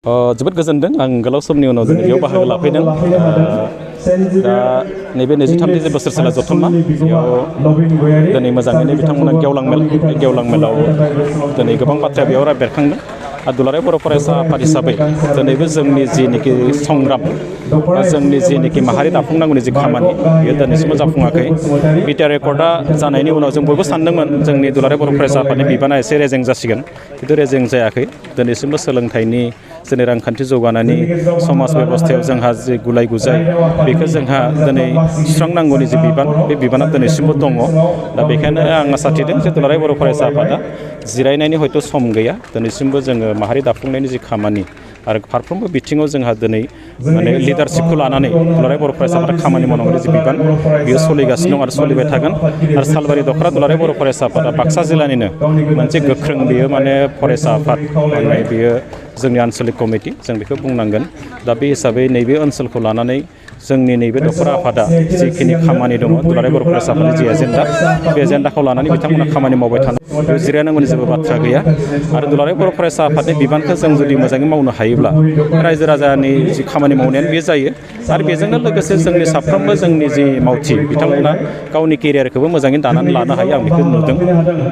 जोबोद गोजोनदों आं गोलाव समनि उनाव जों बेयाव बाहागो लाफैदों दा नैबे 23 बोसोरसोला जथुम्मा बेयाव दिनै मोजाङैनो बिथांमोना गेवलां मेल बे गेवलां मेलाव दिनै गोबां बाथ्राया बेयाव बेरखांदों आरो दुलाराय बर' फरायसा आफाद हिसाबै दिनैबो जोंनि जिनिखि संग्राम जोंनि जिनिखि माहारि दाफुंनांगौनि जि खामानि बेयो दिनैसिमबो जाफुङाखै बिटिआर एकर्डआ जानायनि उनाव जों बयबो सानदोंमोन जोंनि दुलाराय बर' फरायसा आफादनि बिबाना एसे रेजें जासिगोन खिन्थु रेजें जायाखै दिनैसिमबो सोलोंथाइनि जोंनि रांखान्थि जौगानायनि समाज बेबस्थायाव जोंहा जि गुलाय गुजाय बेखौ जोंहा दिनै सुस्रांनांगौनि जि बिबान बे बिबाना दिनैसिमबो दङ दा बेखायनो आं आसा थिदों जे दुलाराय बर' फरायसा आफादा जिरायनायनि हयथ' सम गैया दिनैसिमबो जोङो माहारि दाफुंनायनि जि खामानि आरो फारफ्रोमबो बिथिङाव जोंहा दिनै माने लिडारशिपखौ लानानै दुलाराय बर' फरायसा आफादा खामानि मावनांगौनि जि बिबान बेयो सोलिगासिनो दं आरो सोलिबाय थागोन आरो सालबारि दख'रा दुलाराय बर' फरायसा आफादा बाक्सा जिल्लानिनो मोनसे गोख्रों बेयो माने फरायसा आफाद माने बेयो जोंनि आनसलिक कमिटि जों बेखौ बुंनांगोन दा बे हिसाबै नैबे ओनसोलखौ लानानै जोंनि नैबे दख'रा आफादा जिखिनि खामानि दङ दुलाराय बर' फरायसा आफादनि जि एजेन्डा बे एजेन्डाखौ लानानै बिथांमोना खामानि मावबाय थानाय बेयाव जिरायनांगौनि जेबो बाथ्रा गैया आरो दुलाराय बर' फरायसा आफादनि बिबानखौ जों जुदि मोजाङै मावनो हायोब्ला रायजो राजानि जि खामानि मावनायानो बे जायो आरो बेजोंनो लोगोसे जोंनि साफ्रोमबो जोंनि जि मावथि बिथांमोना गावनि केरियारखौबो मोजाङै दानानै लानो हायो आं बेखौ नुदों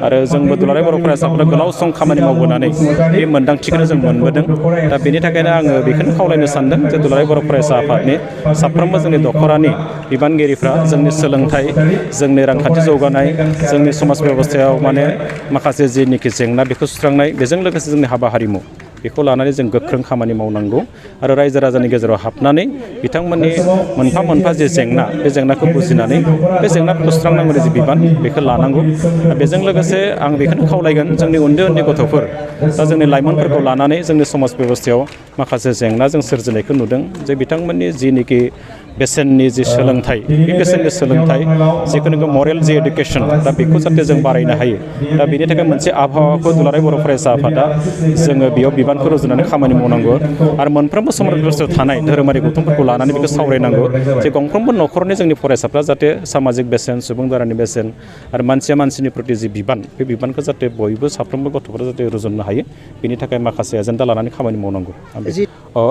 आरो जोंबो दुलाराय बर' फरायसा आफादा गोलाव सम खामानि मावबोनानै बे मोन्दांथिखौनो जों मोनबोदों दा बेनि थाखायनो आङो बेखौनो खावलायनो सानदों जे दुलाराय बर' फरायसा आफादनि साफ्रोमबो जोंनि दख'रानि बिबानगिरिफ्रा जोंनि सोलोंथाइ जोंनि रांखान्थि जौगानाय जोंनि समाज बेबस्थायाव माने माखासे जिनिखि जेंना बेखौ सुस्रांनाय बेजों लोगोसे जोंनि हाबा हारिमु बेखौ लानानै जों गोख्रों खामानि मावनांगौ आरो रायजो राजानि गेजेराव हाबनानै बिथांमोननि मोनफा मोनफा जे जेंना बे जेंनाखौ बुजिनानै बे जेंनाफोरखौ सुस्रांनांगौनि जि बिबान बेखौ लानांगौ बेजों लोगोसे आं बेखौनो खावलायगोन जोंनि उन्दै उन्दै गथ'फोर दा जोंनि लाइमोनफोरखौ लानानै जोंनि समाज बेबस्थायाव माखासे जेंना जों सोरजिनायखौ नुदों जे बिथांमोननि जिनिखि बेसेननि जि सोलोंथाइ बे बेसेननि सोलोंथाइ जिखुनु मरेल जि एडुकेसन दा बेखौ जाहाथे जों बारायनो हायो दा बेनि थाखाय मोनसे आबहावाखौ दुलाराय बर' फरायसा आफादा जोङो बेयाव बिबानखौ रुजुनानै खामानि मावनांगौ आरो मोनफ्रोमबो समाज बेबस्थायाव थानाय धोरोमारि गौथुमफोरखौ लानानै बेखौ सावरायनांगौ जे गंफ्रोमबो न'खरनि जोंनि फरायसाफ्रा जाहाथे सामाजिक बेसेन सुबुं दारानि बेसेन आरो मानसिया मानसिनि प्रति जि बिबान बे बिबानखौ जाहाथे बयबो साफ्रोमबो गथ'फोरा जाहाथे रुजुननो हायो बेनि थाखाय माखासे एजेन्डा लानानै खामानि मावनांगौ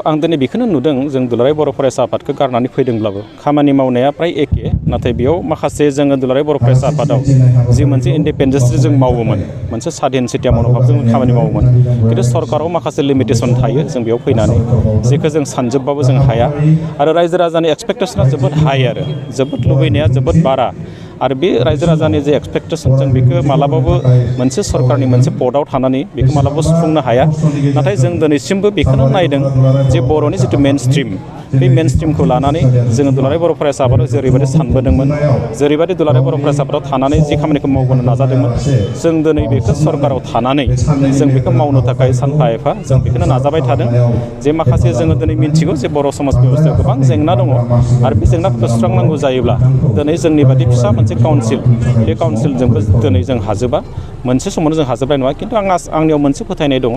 आं दिनै बेखौनो नुदों जों दुलाराय बर' फरायसा आफादखौ गारनानै फैदोंब्लाबो खामानि मावनाया फ्राय एखे नाथाय बेयाव माखासे जोङो दुलाराय बर' फरायसा आफादाव जि मोनसे इन्डिपेन्डेन्सलि जों मावोमोन मोनसे साधीन सिटिया मन'भाबजों खामानि मावोमोन खिन्थु सरकाराव माखासे लिमिटेसन थायो जों बेयाव फैनानै जेखौ जों सानजोबबाबो जों हाया आरो रायजो राजानि एक्सपेक्टेसना जोबोद हाई आरो जोबोद लुबैनाया जोबोद बारा आरो बे रायजो राजानि जे एक्सपेक्टेसन जों बेखौ मालाबाबो मोनसे सरकारनि मोनसे पदआव थानानै बेखौ मालाबाबो सुफुंनो हाया नाथाय जों दिनैसिमबो बेखौनो नायदों जे बर'नि जिथु मेन स्ट्रिम बे मेन स्ट्रिमखौ लानानै जोङो दुलाराय बर' फरायसा आफादाव जेरैबायदि सानबोदोंमोन जेरैबायदि दुलाराय बर' फरायसा आफादाव थानानै जि खामानिखौ मावबोनो नाजादोंमोन जों दिनै बेखौ सरकाराव थानानै जों बेखौ मावनो थाखाय सानफा एफा जों बेखौनो नाजाबाय थादों जे माखासे जोङो दिनै मिन्थिगौ जे बर' समाज बेबस्थायाव गोबां जेंना दङ आरो बे जेंनाफोरखौ सुस्रांनांगौ जायोब्ला दिनै जोंनि बादि फिसा मोनसे काउन्सिल बे काउन्सिलजोंबो दिनै जों हाजोबा मोनसे समावनो जों हाजोबनाय नङा खिन्थु आंनियाव मोनसे फोथायनाय दङ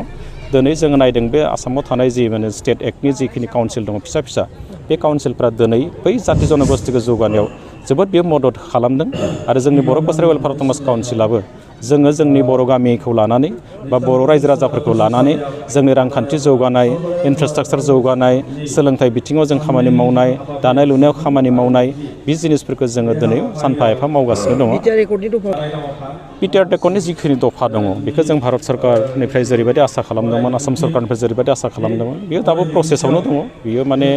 दिनै जोङो नायदों बे आसामाव थानाय जि माने स्टेट एक्टनि जिखिनि काउन्सिल दङ फिसा फिसा बे काउन्सिलफ्रा दिनै बै जाथि जनगोष्ठीखौ जौगानायाव जोबोद बेयो मदद खालामदों आरो जोंनि बर' कसारि वेलफेयार अट'नमास काउन्सिलाबो जोङो जोंनि बर' गामिखौ लानानै बा बर' रायजो राजाफोरखौ लानानै जोंनि रांखान्थि जौगानाय इनफ्रास्ट्राक्चार जौगानाय सोलोंथाइ बिथिङाव जों खामानि मावनाय दानाय लुनायाव खामानि मावनाय बे जिनिसफोरखौ जोङो दिनै सानफा एफा मावगासिनो दङ बिटिआर एकर्डनि जिखिनि दफा दङ बेखौ जों भारत सरकारनिफ्राय जेरैबायदि आसा खालामदोंमोन आसाम सरकारनिफ्राय जेरैबायदि आसा खालामदोंमोन बेयो दाबो प्रसेसआवनो दङ बियो माने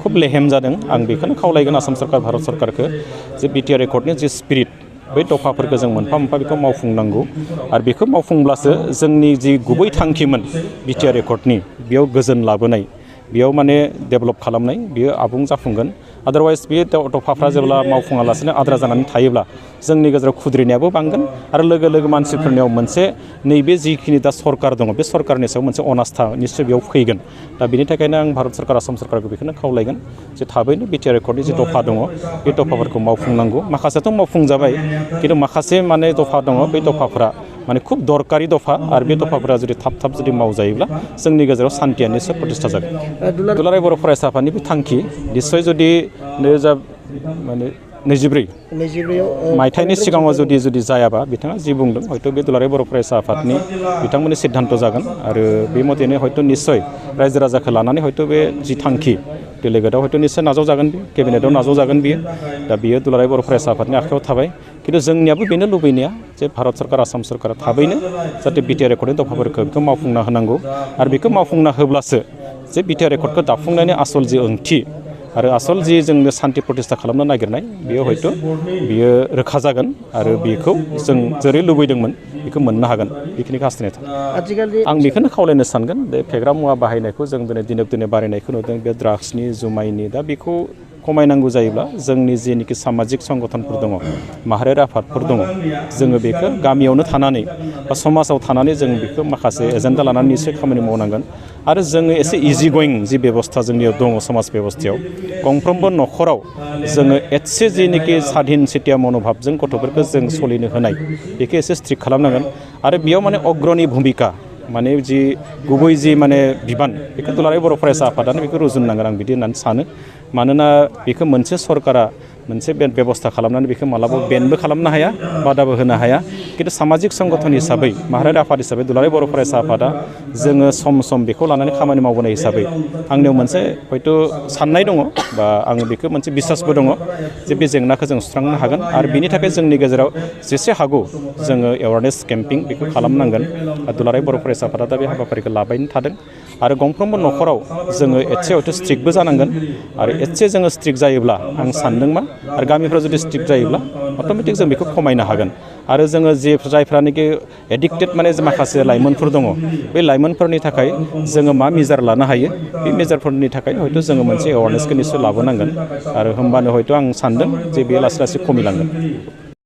खुब लेहेम जादों आं बेखौनो खावलायगोन आसाम सरकार भारत सरकारखौ जे बिटिआर एकर्डनि जि स्पिरिट बै दफाफोरखौ जों मोनफा मोनफा बेखौ मावफुंनांगौ आरो बेखौ मावफुंब्लासो जोंनि जि गुबै थांखिमोन बिटिआर एकर्डनि बेयाव गोजोन लाबोनाय बेयाव माने डेभेलप खालामनाय बियो आबुं जाफुंगोन आदारवाइज बे दफाफ्रा जेब्ला मावफुङालासिनो आद्रा जानानै थायोब्ला जोंनि गेजेराव खुद्रिनायाबो बांगोन आरो लोगो लोगो मानसिफोरनियाव मोनसे नैबे जिखिनि दा सरकार दङ बे सरकारनि सायाव मोनसे अनास्था निस्सय बेयाव फैगोन दा बेनि थाखायनो आं भारत सरकार आसाम सरकारखौ बेखौनो खावलायगोन जे थाबैनो बिटिआर एकर्डनि जि दफा दङ बे दफाफोरखौ मावफुंनांगौ माखासेथ' मावफुंजाबाय खिन्थु माखासे माने दफा दङ बै दफाफ्रा माने खुब दरकारि दफा आरो बे दफाफोरा जुदि थाब जुदि मावजायोब्ला जोंनि गेजेराव सान्थिया निस्सय प्रतिष्ठा जागोन दुलाराय बर' फरायसा आफादनि बे थांखि निस्सय जुदि माने 24 मायथाइनि सिगाङाव जुदि जायाबा बिथाङा जि बुंदों हयथ' बे दुलाराय बर' फरायसा आफादनि बिथांमोननि सिद्धान्त जागोन आरो बे मथेनो हयथ' निस्सय रायजो राजाखौ लानानै हयथ' बे जि थांखि डेलिगेटआव हयथ' निस्सय नाजावजागोन बियो केबिनेटआव नाजावजागोन बियो दा बियो दुलाराय बर' फरायसा आफादनि आखायाव थाबाय खिन्थु जोंनियाबो बेनो लुबैनाया जे भारत सरकार आसाम सरकारा थाबैनो जाहाथे बिटिआर रेकर्डनि दफाफोरखौ बेखौ मावफुंना होनांगौ आरो बेखौ मावफुंना होब्लासो जे बिटिआर रेकर्डखौ दाफुंनायनि आसल जि ओंथि आरो आसल जि जोंनो सान्थि प्रतिष्ठा खालामनो नागिरनाय बेयो हयथ' बियो रोखा जागोन आरो बेखौ जों जेरै लुबैदोंमोन बेखौ मोननो हागोन बेखिनिखौ हास्थायनाय थाबाय आं बेखौनो खावलायनो सानगोन बे फेग्रा मुवा बाहायनायखौ जों दिनै बारायनायखौ नुदों बे ड्राग्सनि जुमाइनि दा बेखौ खमायनांगौ जायोब्ला जोंनि जेनिखि सामाजिक संगठनफोर दङ माहारियारि आफादफोर दङ जोङो बेखौ गामियावनो थानानै बा समाजाव थानानै जों बेखौ माखासे एजेन्डा लानानै एसे खामानि मावनांगोन आरो जोङो एसे इजि गयिं जि बेबस्था जोंनियाव दङ समाज बेबस्थायाव गंफ्रोमबो न'खराव जोङो एसे जेनिखि साधीन सिटिया मन'भाबजों गथ'फोरखौ जों सोलिनो होनाय बेखौ एसे स्ट्रिक्ट खालामनांगोन आरो बेयाव माने अग्रणी भुमिका माने जि गुबै जि माने बिबान बेखौ दुलाराय बर' फरायसा आफादानो बेखौ रुजुननांगोन आं बिदि होननानै सानो मानोना बेखौ मोनसे सरकारा मोनसे बेबस्था खालामनानै बेखौ मालाबाबो बेनबो खालामनो हाया बादाबो होनो हाया खिन्थु सामाजिक संगठन हिसाबै माहारियारि आफाद हिसाबै दुलाराय बर' फरायसा आफादा जोङो सम बेखौ लानानै खामानि मावबोनाय हिसाबै आंनियाव मोनसे हयथ' साननाय दङ बा आङो बेखौ मोनसे बिसासबो दङ जे बे जेंनाखौ जों सुस्रांनो हागोन आरो बिनि थाखाय जोंनि गेजेराव जेसे हागौ जोङो एवारनेस केम्पिं बेखौ खालामनांगोन आरो दुलाराय बर' फरायसा आफादा दा बे हाबाफारिखौ लाबायनो थादों आरो गंफ्रोमबो न'खराव जोङो एसे हयथ' स्ट्रिक्टबो जानांगोन आरो एसे जोङो स्ट्रिक्ट जायोब्ला आं सानदों मा आरो गामिफ्राव जुदि स्ट्रिक्ट जायोब्ला अट'मेटिक जों बेखौ खमायनो हागोन आरो जोङो जायफ्रानोखि एडिक्टेड माने माखासे लाइमोनफोर दङ बे लाइमोनफोरनि थाखाय जोङो मा मेजार लानो हायो बे मेजारफोरनि थाखाय हयथ' जोङो मोनसे एवारनेसखौ निस्सय लाबोनांगोन आरो होमबानो हयथ' आं सानदों जे बे लासै लासै खमिलांगोन